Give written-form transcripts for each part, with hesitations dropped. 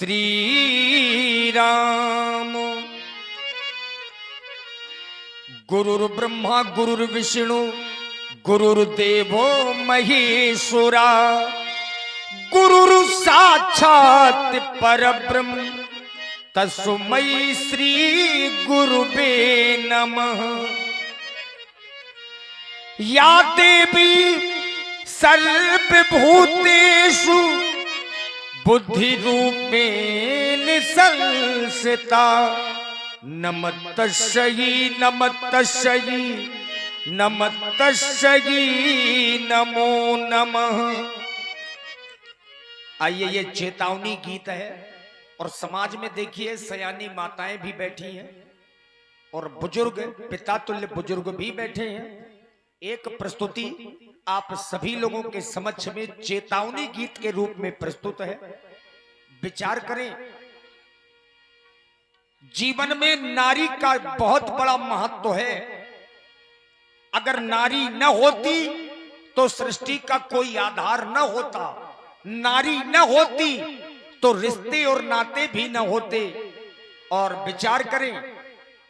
श्री राम। गुरुर्ब्रह्मा गुरुर्विष्णु गुरुर्देवो महेश्वरा, गुरुर् साक्षात् परब्रह्म तस्मै श्री गुरुवे नमः। या देवी सर्वभूतेषु बुद्धिरूपेण संस्थिता, नमस्तस्यै नमस्तस्यै नमस्तस्यै नमो नमः। आइए, ये चेतावनी गीत है और समाज में देखिए सयानी माताएं भी बैठी हैं और बुजुर्ग पिता तुल्य बुजुर्ग भी बैठे हैं। एक प्रस्तुति आप सभी लोगों के समक्ष में चेतावनी गीत के रूप में प्रस्तुत है। विचार करें, जीवन में नारी का बहुत बड़ा महत्व है। अगर नारी न होती तो सृष्टि का कोई आधार न होता, नारी न होती तो रिश्ते और नाते भी न होते। और विचार करें,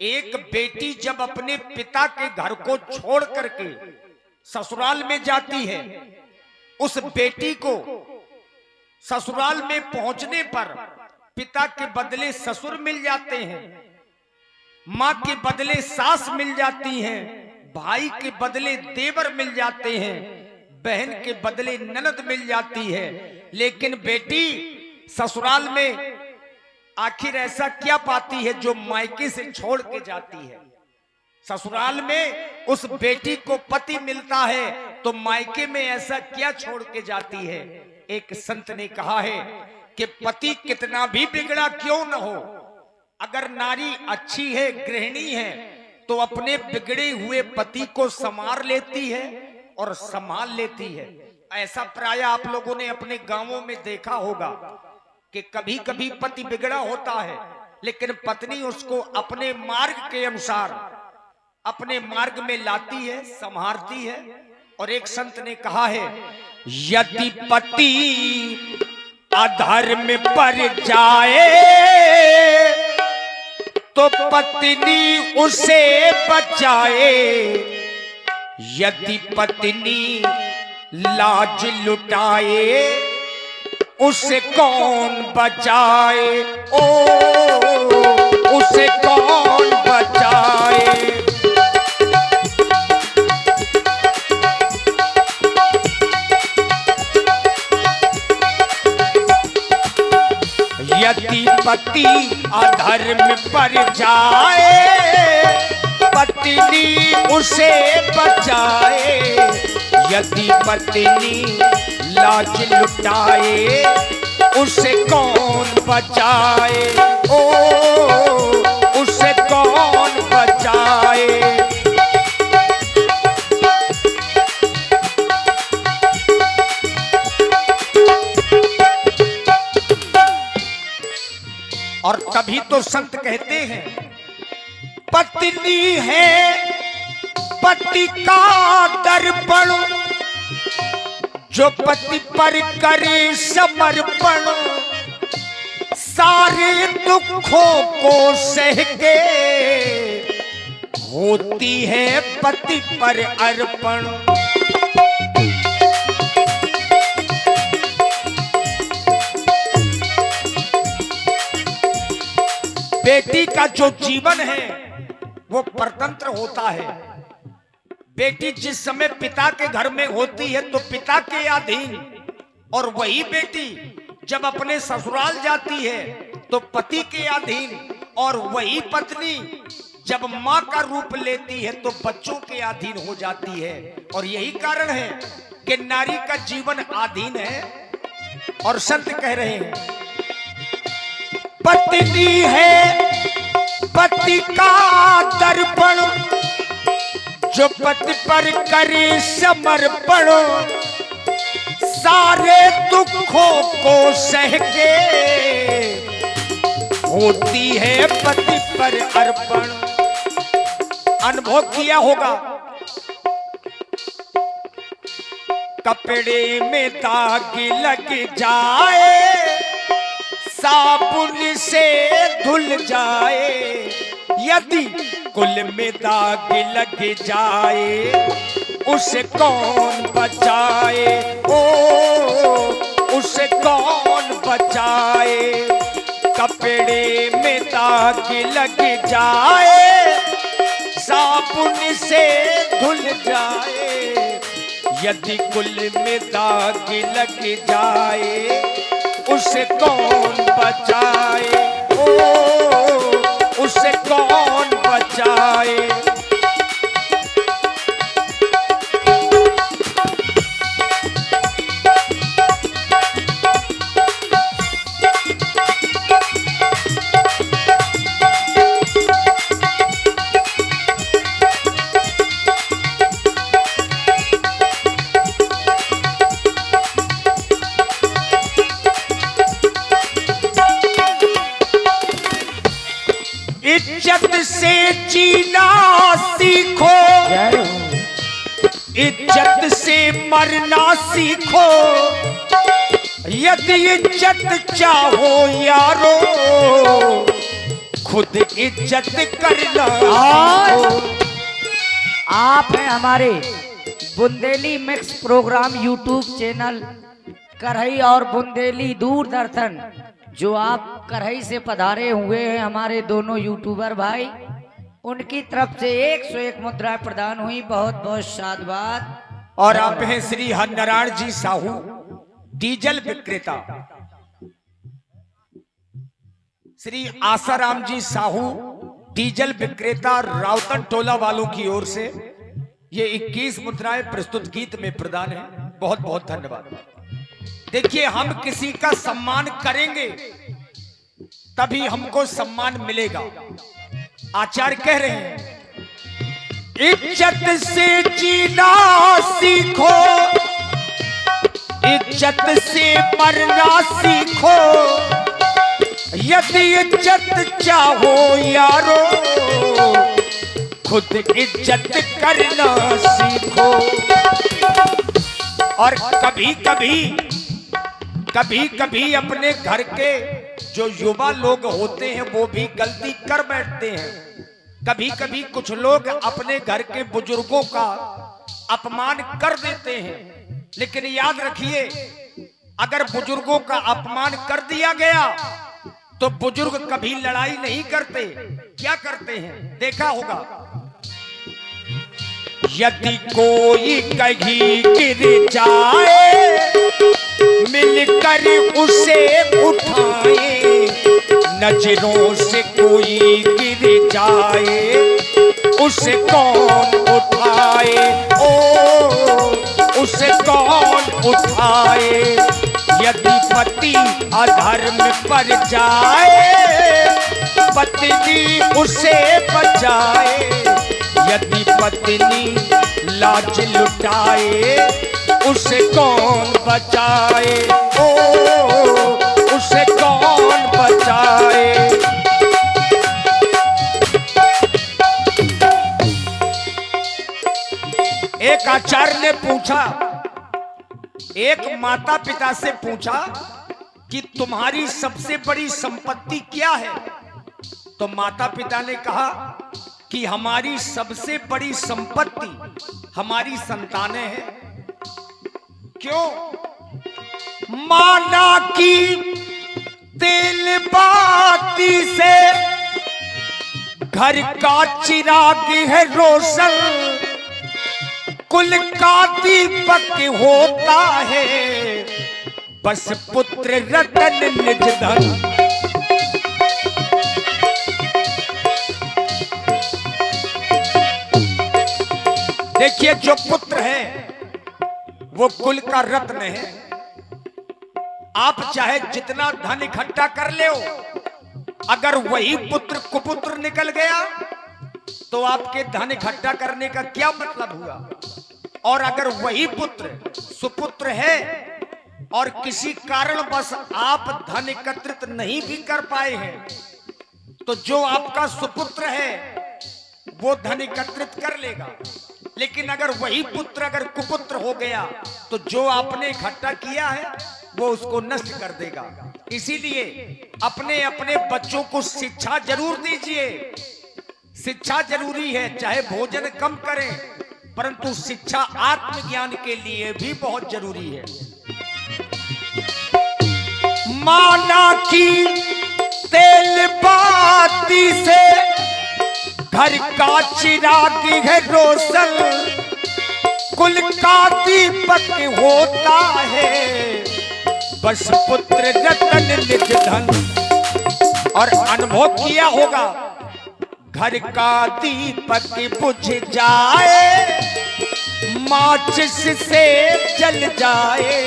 एक बेटी जब अपने पिता के घर को छोड़ करके ससुराल में जाती है, उस बेटी को ससुराल में पहुंचने पर पिता के बदले ससुर मिल जाते हैं, मां के बदले सास मिल जाती हैं, भाई के बदले देवर मिल जाते हैं, बहन के बदले ननद मिल जाती है। लेकिन बेटी ससुराल में आखिर ऐसा क्या पाती है जो मायके से छोड़ के जाती है? ससुराल में उस बेटी को पति मिलता है तो मायके में ऐसा क्या छोड़ के जाती है? एक संत ने कहा है कि पति कितना भी बिगड़ा क्यों न हो, अगर नारी अच्छी है, गृहिणी है, तो अपने बिगड़े हुए पति को संवार लेती है और संभाल लेती है। ऐसा प्राय आप लोगों ने अपने गांवों में देखा होगा कि कभी कभी पति बिगड़ा होता है लेकिन पत्नी उसको अपने मार्ग के अनुसार अपने मार्ग में लाती है, संभालती है। और एक संत ने कहा है, यदि पति अधर्म पर जाए तो पत्नी उसे बचाए, यदि पत्नी लाज लुटाए उसे कौन बचाए, ओ उसे कौन बचाए। यदि पति अधर्म पर जाए पत्नी उसे बचाए, यदि पत्नी लाज लुटाए उसे कौन बचाए, ओ उसे कौन बचाए। और तभी तो संत कहते हैं, पत्नी है पति का दर्पण, जो पति पर करे समर्पण, सारे दुखों को सह के होती है पति पर अर्पण। बेटी का जो जीवन है वो परतंत्र होता है। बेटी जिस समय पिता के घर में होती है तो पिता के अधीन, और वही बेटी जब अपने ससुराल जाती है तो पति के अधीन, और वही पत्नी जब मां का रूप लेती है तो बच्चों के अधीन हो जाती है। और यही कारण है कि नारी का जीवन अधीन है। और संत कह रहे हैं, पत्नी है पति का दर्पण, जो पति पर करे समर्पण, सारे दुखों को सह के होती है पति पर अर्पण। अनुभव किया होगा, कपड़े में दाग लग जाए साबुन से धुल जाए, यदि कुल में दाग लग जाए, उसे कौन बचाए, ओ उसे कौन बचाए। कपड़े में दाग लग जाए, साबुन से धुल जाए, यदि कुल में दाग लग जाए, उसे कौन बचाए, ओ उसे कौन बचाए। इज्जत से जीना सीखो, इज्जत से मरना सीखो, यदि इज्जत चाहो यारो, खुद इज्जत करना सीखो। आप हैं हमारे Bundeli mix programme YouTube channel करहई और बुंदेली दूरदर्शन, जो आप करहई से पधारे हुए हैं हमारे दोनों यूट्यूबर भाई, उनकी तरफ से 101 मुद्रा प्रदान हुई। बहुत बहुत साधुवाद। और आप हैं श्री हरनारायण जी साहू, डीजल विक्रेता, श्री आसाराम जी साहू, डीजल विक्रेता, रावतन टोला वालों की ओर से ये 21 मुद्राएं प्रस्तुत गीत में प्रदान है। बहुत बहुत धन्यवाद। देखिए, हम किसी का सम्मान करेंगे तभी हमको सम्मान मिलेगा। आचार्य कह रहे हैं, इज्जत से जीना सीखो, इज्जत से मरना सीखो, यदि इज्जत चाहो यारो, खुद इज्जत करना सीखो। और कभी कभी अपने घर के जो युवा लोग होते हैं वो भी गलती कर बैठते हैं। कभी कभी कुछ लोग अपने घर के बुजुर्गों का अपमान कर देते हैं, लेकिन याद रखिए, अगर बुजुर्गों का अपमान कर दिया गया तो बुजुर्ग कभी लड़ाई नहीं करते। क्या करते हैं, देखा होगा, यदि कोई कहीं गिर जाए, मिलकर उसे उठाए, नजरों से कोई गिर जाए, उसे कौन उठाए, ओ उसे कौन उठाए। यदि पति अधर्म पर जाए, पत्नी उसे बचाए, यदि पत्नी लाज लुटाए, उसे कौन बचाए, ओ उसे कौन बचाए। एक आचार्य ने पूछा, एक माता पिता से पूछा कि तुम्हारी सबसे बड़ी संपत्ति क्या है? तो माता पिता ने कहा कि हमारी सबसे बड़ी संपत्ति हमारी संतानें हैं। क्यों? माना कि तेल बाती से घर का चिराग है रोशन, कुल का दीपक होता है, बस पुत्र रतन निज धन। देखिए, जो पुत्र है वो कुल का रत्न है। आप चाहे जितना धन इकट्ठा कर ले, अगर वही पुत्र कुपुत्र निकल गया तो आपके धन इकट्ठा करने का क्या मतलब हुआ? और अगर वही पुत्र सुपुत्र है और किसी कारणवश आप धन एकत्रित नहीं भी कर पाए हैं, तो जो आपका सुपुत्र है वो धन एकत्रित कर लेगा। लेकिन अगर वही पुत्र अगर कुपुत्र हो गया तो जो आपने इकट्ठा किया है वो उसको नष्ट कर देगा। इसीलिए अपने अपने बच्चों को शिक्षा जरूर दीजिए। शिक्षा जरूरी है, चाहे भोजन कम करें, परंतु शिक्षा आत्मज्ञान के लिए भी बहुत जरूरी है। माना की तेल बाती से घर का चिराग है रोशन, कुल का दीपक होता है, बस पुत्र रतन निज धन। और अनुभव किया होगा, घर का दीपक बुझ जाए, माचिस से जल जाए,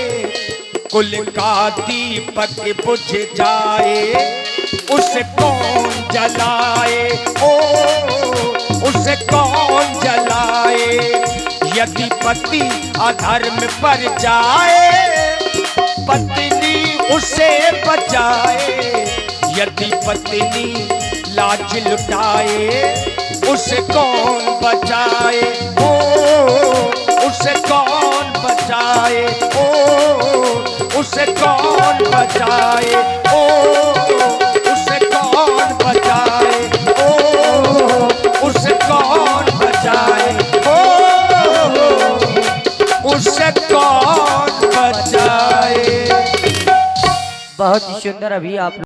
कुल का दीपक बुझ जाए, उसे कौन जलाए, ओ उसे कौन जलाए। यदि पति अधर्म पर जाए, पत्नी उसे बचाए, यदि पत्नी लाज लुटाए, उसे कौन बचाए, ओ उसे कौन बचाए, ओ उसे कौन बचाए, ओ उसे कौन बचाए, ओ उसे कौन बचाए, ओ उसे कौन बचाए। बहुत ही सुंदर अभी आप